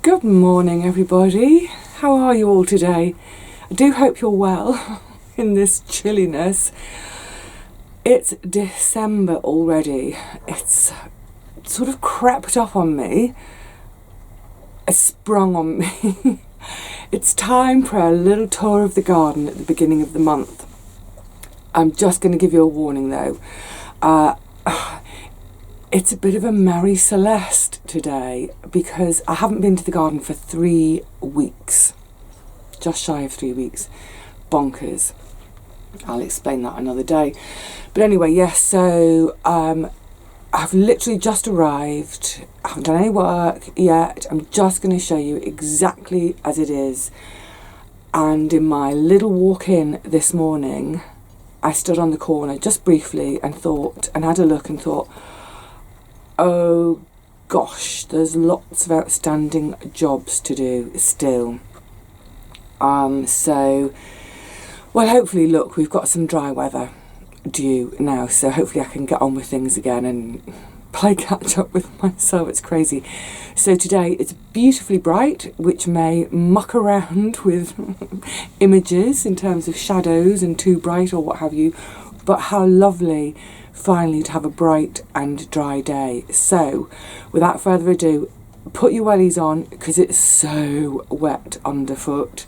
Good morning, everybody. How are you all today? I do hope you're well in this chilliness. It's December already. It's sort of crept up on me. It's sprung on me. It's time for a little tour of the garden at the beginning of the month. I'm just going to give you a warning though. It's a bit of a Mary Celeste today because I haven't been to the garden for 3 weeks. Just shy of 3 weeks. Bonkers. I'll explain that another day. But anyway, yes, so I've literally just arrived. I haven't done any work yet. I'm just going to show you exactly as it is. And in my little walk-in this morning, I stood on the corner just briefly and thought, and had a look and thought, oh gosh, there's lots of outstanding jobs to do still. So, well, hopefully, look, we've got some dry weather due now, so hopefully I can get on with things again and play catch up with myself. It's crazy. So today it's beautifully bright, which may muck around with images in terms of shadows and too bright or what have you, but how lovely finally to have a bright and dry day. So without further ado, put your wellies on because it's so wet underfoot,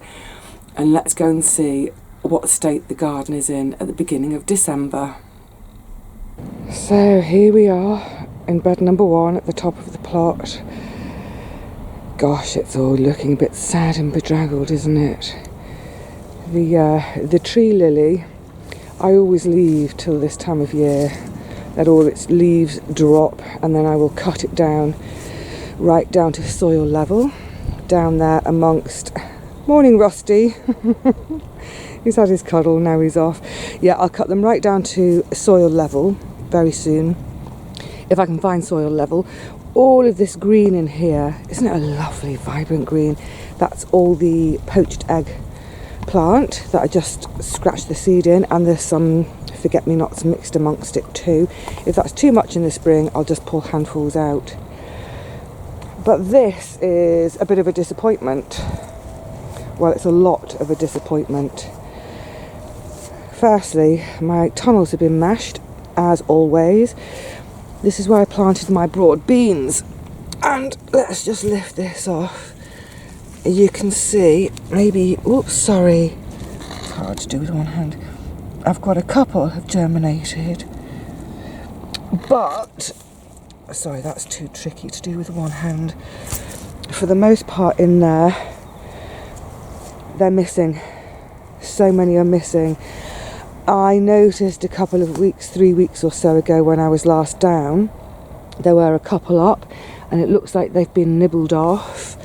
and let's go and see what state the garden is in at the beginning of December. So here we are in bed number 1 at the top of the plot. Gosh, it's all looking a bit sad and bedraggled, isn't it? The tree lily, I always leave till this time of year, let all its leaves drop, and then I will cut it down, right down to soil level, down there amongst... Morning, Rusty. He's had his cuddle, now he's off. Yeah, I'll cut them right down to soil level very soon, if I can find soil level. All of this green in here, isn't it a lovely, vibrant green? That's all the poached egg plant that I just scratched the seed in, and there's some forget-me-nots mixed amongst it too. If that's too much in the spring, I'll just pull handfuls out. But this is a bit of a disappointment. Well, it's a lot of a disappointment. Firstly, my tunnels have been mashed, as always. This is where I planted my broad beans. And let's just lift this off. You can see, maybe, oops, sorry. It's hard to do with one hand. I've got a couple have germinated. But, sorry, that's too tricky to do with one hand. For the most part in there, they're missing. So many are missing. I noticed a couple of weeks, 3 weeks or so ago when I was last down, there were a couple up and it looks like they've been nibbled off.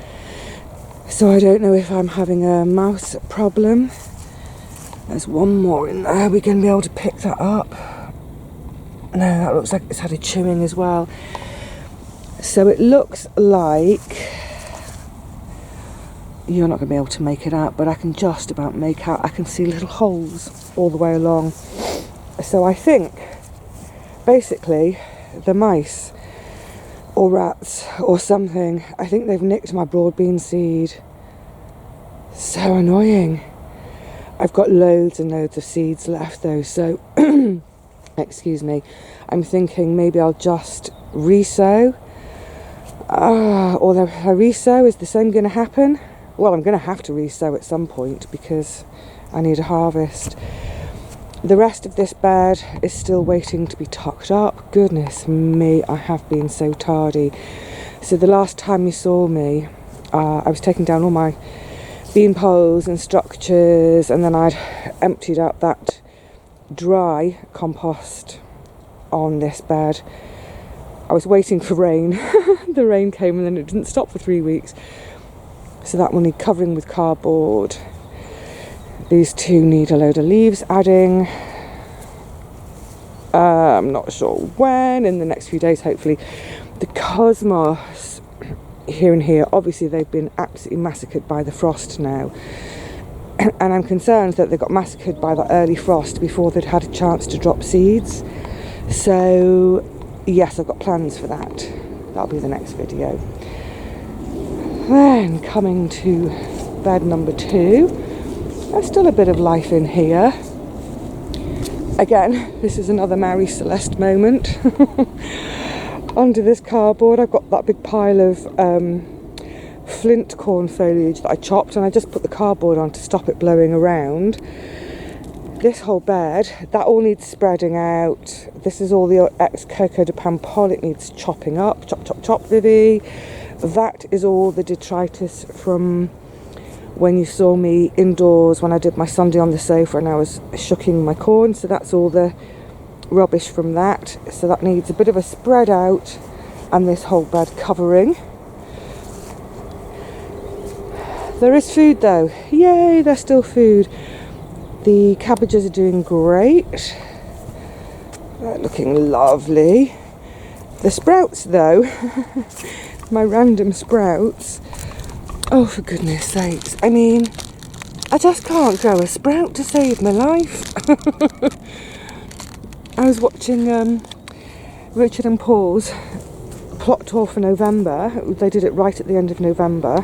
So I don't know if I'm having a mouse problem. There's one more in there. We're going to be able to pick that up. No, that looks like it's had a chewing as well. So it looks like... You're not going to be able to make it out, but I can just about make out. I can see little holes all the way along. So I think, basically, the mice or rats or something, I think they've nicked my broad bean seed. So annoying. I've got loads and loads of seeds left though, so excuse me. I'm thinking maybe I'll just resow. Or if I resow, is the same going to happen? Well, I'm going to have to resow at some point because I need a harvest. The rest of this bed is still waiting to be tucked up. Goodness me, I have been so tardy. So the last time you saw me, I was taking down all my bean poles and structures, and then I'd emptied out that dry compost on this bed. I was waiting for rain. The rain came and then it didn't stop for 3 weeks. So that will need covering with cardboard. These two need a load of leaves adding. I'm not sure when, in the next few days hopefully. The cosmos here and here, obviously they've been absolutely massacred by the frost now. And I'm concerned that they got massacred by the early frost before they'd had a chance to drop seeds. So yes, I've got plans for that. That'll be the next video. Then coming to bed number 2, there's still a bit of life in here. Again, this is another Mary Celeste moment. Under this cardboard I've got that big pile of flint corn foliage that I chopped, and I just put the cardboard on to stop it blowing around. This whole bed, that all needs spreading out. This is all the ex-Coco de Pampol, it needs chopping up. Chop, chop, chop, Vivi. That is all the detritus from when you saw me indoors when I did my Sunday on the sofa and I was shucking my corn. So that's all the rubbish from that. So that needs a bit of a spread out, and this whole bed covering. There is food though. Yay, there's still food. The cabbages are doing great. They're looking lovely. The sprouts though, my random sprouts, oh for goodness sakes, I mean, I just can't grow a sprout to save my life. I was watching Richard and Paul's plot tour for November. They did it right at the end of November,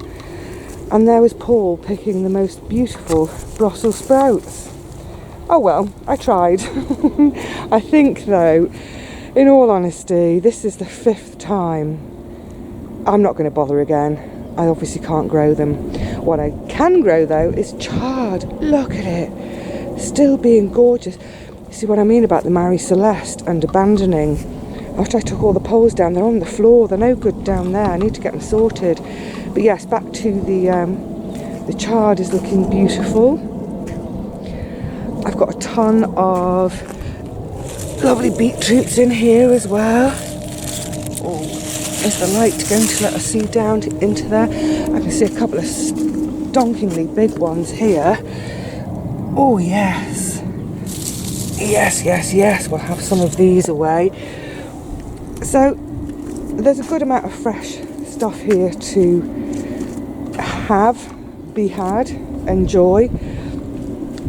and there was Paul picking the most beautiful Brussels sprouts. Oh well, I tried. I think though, in all honesty, this is the 5th time. I'm not going to bother again. I obviously can't grow them. What I can grow though is chard. Look at it. Still being gorgeous. You see what I mean about the Mary Celeste and abandoning. After I took all the poles down, they're on the floor. They're no good down there. I need to get them sorted. But yes, back to the chard is looking beautiful. I've got a ton of lovely beetroots in here as well. Oh, is the light going to let us see down into there? I can see a couple of stonkingly big ones here. Oh yes. Yes, yes, yes. We'll have some of these away. So there's a good amount of fresh stuff here to be had, enjoy.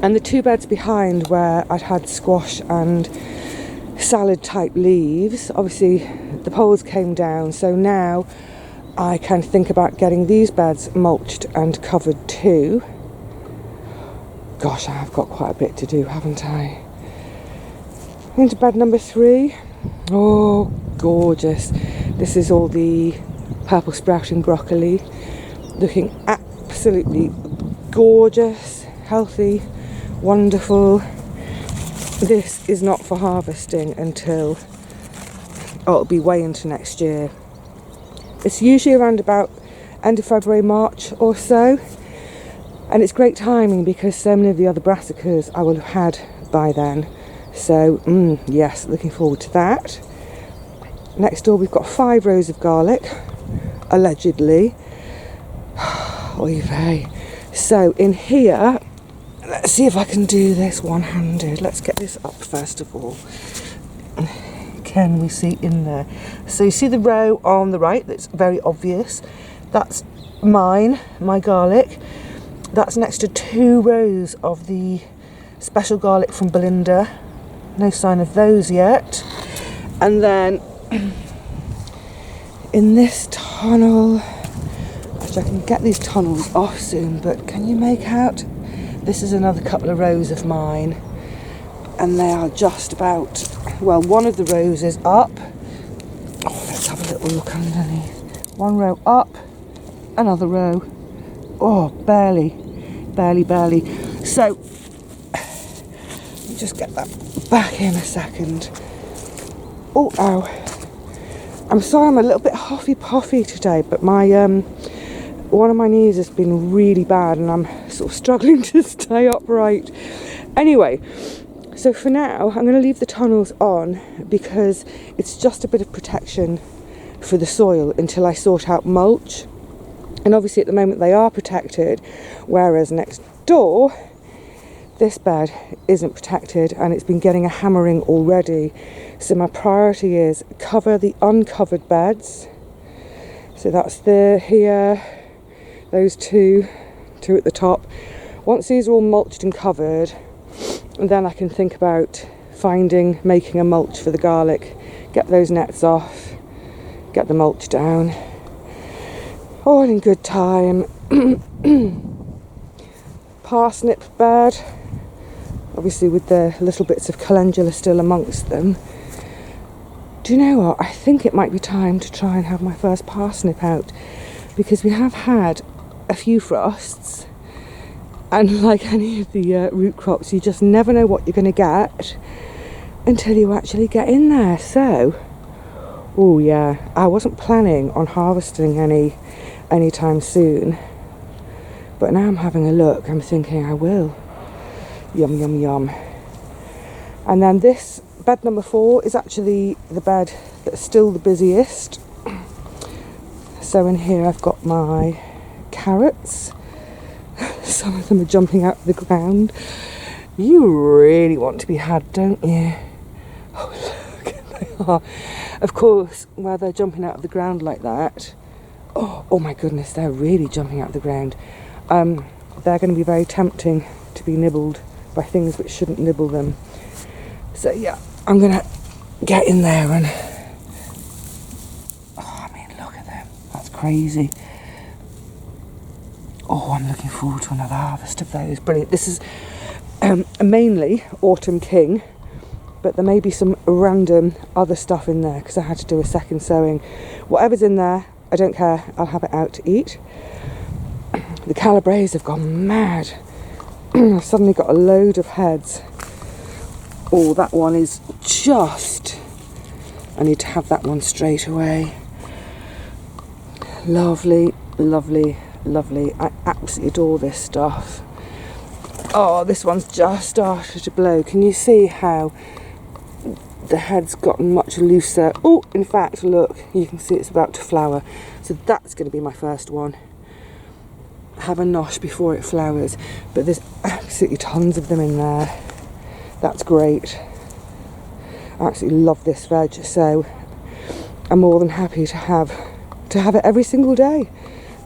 And the 2 beds behind where I'd had squash and salad type leaves, obviously the poles came down, so now I can think about getting these beds mulched and covered too. Gosh, I've got quite a bit to do, haven't I? Into bed number 3. Oh, gorgeous. This is all the purple sprouting broccoli, looking absolutely gorgeous, healthy, wonderful. This is not for harvesting until, it'll be way into next year. It's usually around about end of February, March or so, and it's great timing because so many of the other brassicas I will have had by then. So yes, looking forward to that. Next door we've got 5 rows of garlic, allegedly. Oy vey. So in here, let's see if I can do this one-handed. Let's get this up first of all. Can we see in there? So you see the row on the right that's very obvious. That's mine, my garlic. That's next to 2 rows of the special garlic from Belinda. No sign of those yet. And then in this tunnel, actually I can get these tunnels off soon, but can you make out? This is another couple of rows of mine, and they are just about, well, one of the rows is up. Oh, let's have a little look underneath. 1 row up, another row. Oh, barely. So, let me just get that back in a second. Oh, ow. I'm sorry I'm a little bit huffy-puffy today, but my one of my knees has been really bad and I'm sort of struggling to stay upright. Anyway, so for now I'm going to leave the tunnels on because it's just a bit of protection for the soil until I sort out mulch. And obviously at the moment they are protected, whereas next door this bed isn't protected and it's been getting a hammering already. So my priority is cover the uncovered beds. So that's here, those two at the top. Once these are all mulched and covered, then I can think about making a mulch for the garlic, get those nets off, get the mulch down. All in good time. Parsnip bed, obviously with the little bits of calendula still amongst them. Do you know what? I think it might be time to try and have my first parsnip out, because we have had a few frosts, and like any of the root crops, you just never know what you're going to get until you actually get in there. So, oh yeah, I wasn't planning on harvesting anytime soon, but now I'm having a look, I'm thinking I will. Yum, yum, yum. And then this bed number 4 is actually the bed that's still the busiest. So in here I've got my carrots. Some of them are jumping out of the ground. You really want to be had, don't you? Oh look, they are. Of course, where they're jumping out of the ground like that, oh my goodness, they're really jumping out of the ground. They're going to be very tempting to be nibbled by things which shouldn't nibble them. So yeah, I'm going to get in there and... Oh, I mean, look at them. That's crazy. Oh, I'm looking forward to another harvest of those. Brilliant. This is mainly Autumn King, but there may be some random other stuff in there because I had to do a second sowing. Whatever's in there, I don't care. I'll have it out to eat. The Calabres have gone mad. I've suddenly got a load of heads. Oh, that one is just... I need to have that one straight away. Lovely, lovely, lovely. I absolutely adore this stuff. Oh, this one's just started to blow. Can you see how the head's gotten much looser? Oh, in fact, look, you can see it's about to flower. So that's going to be my first one. Have a nosh before it flowers. But there's absolutely tons of them in there. That's great. I absolutely love this veg, so I'm more than happy to have it every single day.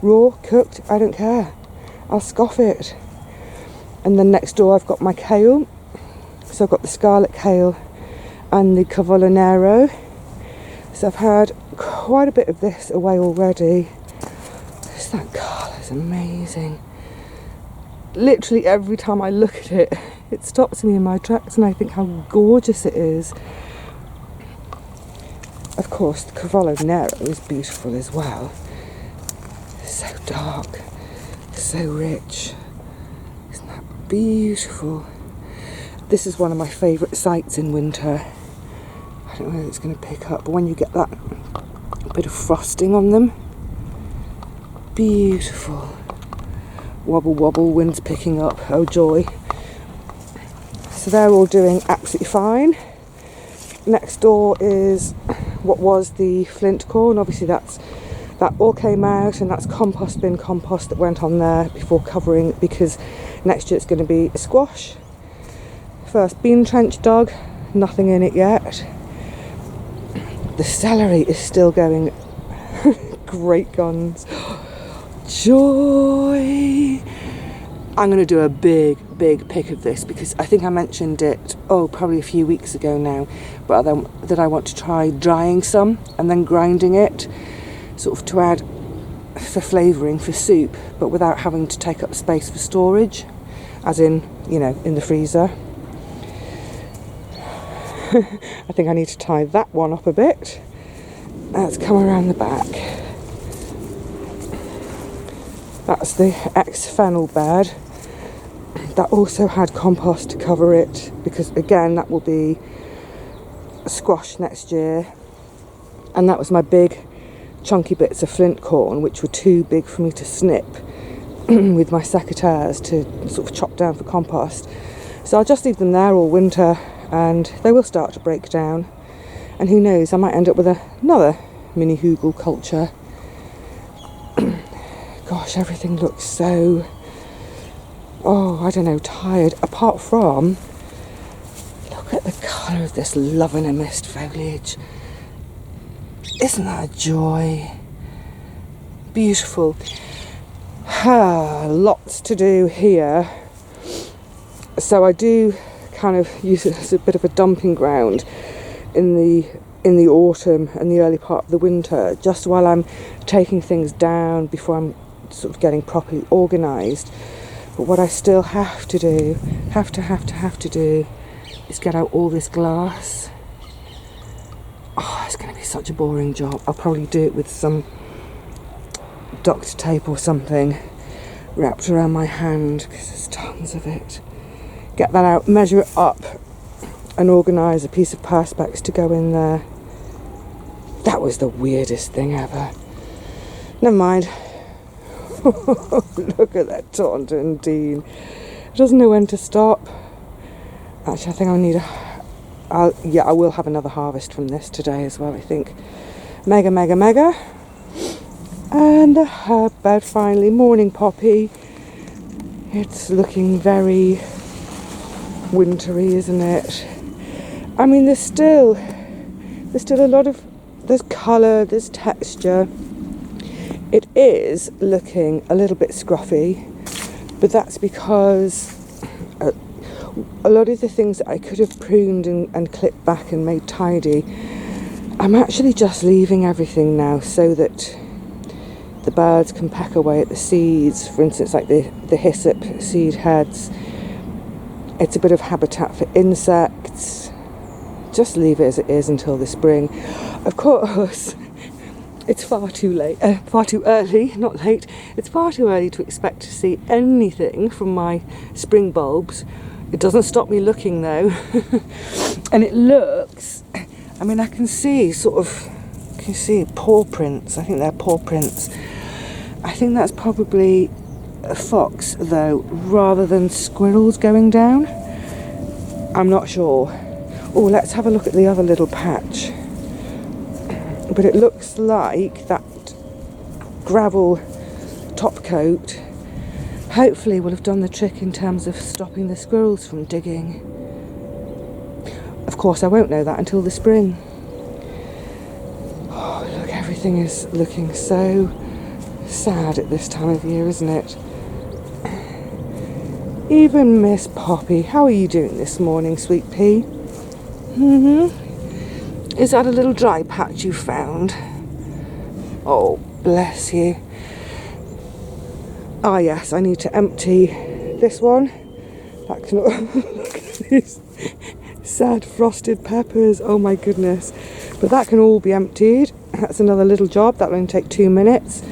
Raw, cooked, I don't care. I'll scoff it. And then next door I've got my kale. So I've got the scarlet kale and the cavolo nero. So I've had quite a bit of this away already. Just that colour's amazing. Literally every time I look at it, it stops me in my tracks and I think how gorgeous it is. Of course, the Cavallo Nero is beautiful as well. So dark, so rich. Isn't that beautiful? This is one of my favourite sights in winter. I don't know if it's going to pick up, but when you get that bit of frosting on them, beautiful. Wobble wobble, wind's picking up, oh joy. So they're all doing absolutely fine. Next door is what was the flint corn. Obviously that all came out, and that's compost bin compost that went on there before covering, because next year it's going to be a squash. First bean trench dug, nothing in it yet. The celery is still going great guns. Joy! I'm going to do a big pick of this because I think I mentioned it, probably a few weeks ago now, but that I want to try drying some and then grinding it, sort of to add for flavouring for soup, but without having to take up space for storage, as in, in the freezer. I think I need to tie that one up a bit. Let's come around the back. That's the ex-fennel bed. That also had compost to cover it, because again that will be a squash next year. And that was my big chunky bits of flint corn, which were too big for me to snip with my secateurs to sort of chop down for compost. So I'll just leave them there all winter and they will start to break down. And who knows, I might end up with another mini hugel culture. Gosh, everything looks so... I don't know, tired, apart from, look at the colour of this love in a mist foliage. Isn't that a joy? Beautiful. Lots to do here. So I do kind of use it as a bit of a dumping ground in the in the autumn and the early part of the winter, just while I'm taking things down before I'm sort of getting properly organised. But what I still have to do, have to do, is get out all this glass. Oh, it's going to be such a boring job. I'll probably do it with some Dr. tape or something wrapped around my hand, because there's tons of it. Get that out, measure it up, and organise a piece of perspex to go in there. That was the weirdest thing ever. Never mind. Look at that Taunton Dean. It doesn't know when to stop. Actually, I think I need I will have another harvest from this today as well, I think. Mega. And the herb bed finally, morning poppy. It's looking very wintry, isn't it? I mean, there's still a lot of, there's colour, there's texture. It is looking a little bit scruffy, but that's because a lot of the things that I could have pruned and clipped back and made tidy, I'm actually just leaving everything now so that the birds can peck away at the seeds. For instance, like the hyssop seed heads. It's a bit of habitat for insects. Just leave it as it is until the spring. Of course, it's far too early, not late. It's far too early to expect to see anything from my spring bulbs. It doesn't stop me looking though. And it looks, I mean, I can see paw prints. I think they're paw prints. I think that's probably a fox though, rather than squirrels going down. I'm not sure. Oh, let's have a look at the other little patch. But it looks like that gravel top coat hopefully will have done the trick in terms of stopping the squirrels from digging. Of course, I won't know that until the spring. Oh, look, everything is looking so sad at this time of year, isn't it? Even Miss Poppy. How are you doing this morning, sweet pea? Is that a little dry patch you found? Oh, bless you. Ah, yes, I need to empty this one. That can look at these sad frosted peppers. Oh my goodness. But that can all be emptied. That's another little job. That'll only take 2 minutes.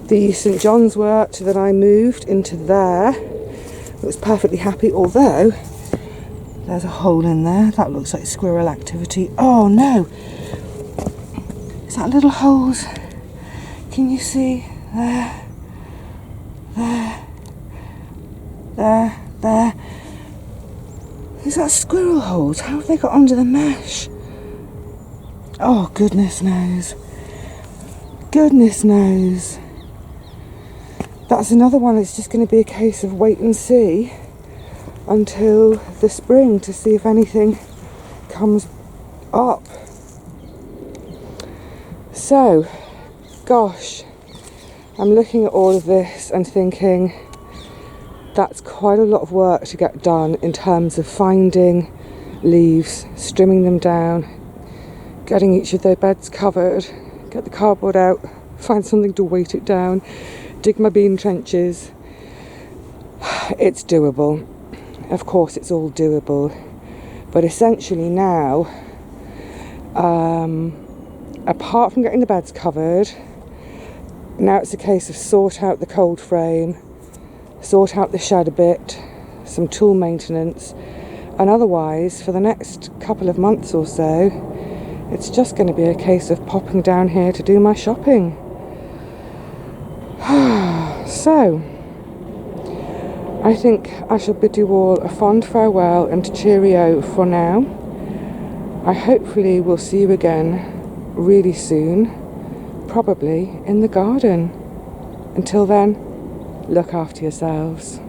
The St. John's wort that I moved into there looks perfectly happy, although there's a hole in there. That looks like squirrel activity. Oh no! Is that little holes? Can you see? There. Is that squirrel holes? How have they got under the mesh? Oh, goodness knows. Goodness knows. That's another one. It's just going to be a case of wait and see until the spring to see if anything comes up. So, gosh, I'm looking at all of this and thinking that's quite a lot of work to get done in terms of finding leaves, trimming them down, getting each of their beds covered, get the cardboard out, find something to weight it down, dig my bean trenches. It's doable. Of course it's all doable. But essentially now, apart from getting the beds covered, now it's a case of sort out the cold frame, sort out the shed a bit, some tool maintenance, and otherwise for the next couple of months or so it's just going to be a case of popping down here to do my shopping. So I think I shall bid you all a fond farewell and cheerio for now. I hopefully will see you again really soon, probably in the garden. Until then, look after yourselves.